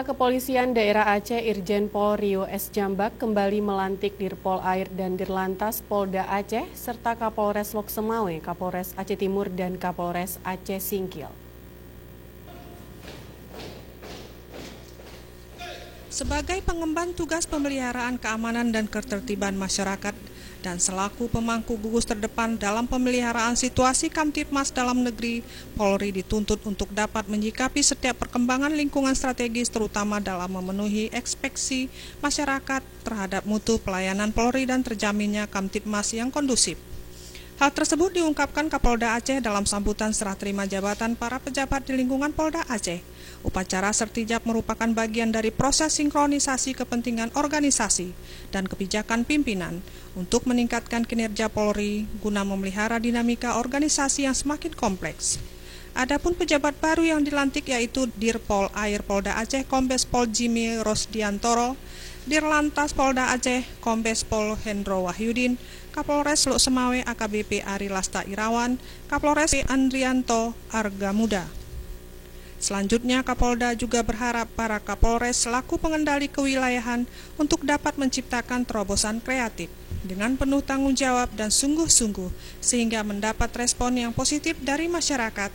Kepala Kepolisian Daerah Aceh Irjen Pol Rio S. Jambak kembali melantik Dirpol Air dan Dirlantas Polda Aceh serta Kapolres Lok Semawe, Kapolres Aceh Timur dan Kapolres Aceh Singkil. Sebagai pengemban tugas pemeliharaan keamanan dan ketertiban masyarakat dan selaku pemangku gugus terdepan dalam pemeliharaan situasi Kamtibmas dalam negeri, Polri dituntut untuk dapat menyikapi setiap perkembangan lingkungan strategis terutama dalam memenuhi ekspektasi masyarakat terhadap mutu pelayanan Polri dan terjaminnya Kamtibmas yang kondusif. Hal tersebut diungkapkan Kapolda Aceh dalam sambutan serah terima jabatan para pejabat di lingkungan Polda Aceh. Upacara sertijab merupakan bagian dari proses sinkronisasi kepentingan organisasi dan kebijakan pimpinan untuk meningkatkan kinerja Polri guna memelihara dinamika organisasi yang semakin kompleks. Adapun pejabat baru yang dilantik yaitu Dirpol Air Polda Aceh Kombes Pol Jimmy Rosdiantoro, Dirlantas Polda Aceh Kombes Pol Hendro Wahyudin, Kapolres Lok Semawe AKBP Ari Lasta Irawan, Kapolres Andrianto Argamuda. Selanjutnya, Kapolda juga berharap para Kapolres selaku pengendali kewilayahan untuk dapat menciptakan terobosan kreatif dengan penuh tanggung jawab dan sungguh-sungguh sehingga mendapat respon yang positif dari masyarakat,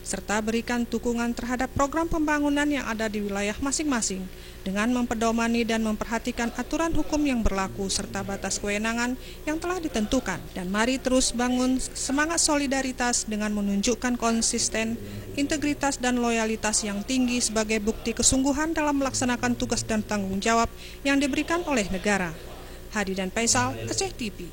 serta berikan dukungan terhadap program pembangunan yang ada di wilayah masing-masing dengan mempedomani dan memperhatikan aturan hukum yang berlaku serta batas kewenangan yang telah ditentukan. Dan mari terus bangun semangat solidaritas dengan menunjukkan konsisten, integritas dan loyalitas yang tinggi sebagai bukti kesungguhan dalam melaksanakan tugas dan tanggung jawab yang diberikan oleh negara. Hadi dan Faisal, Aceh TV.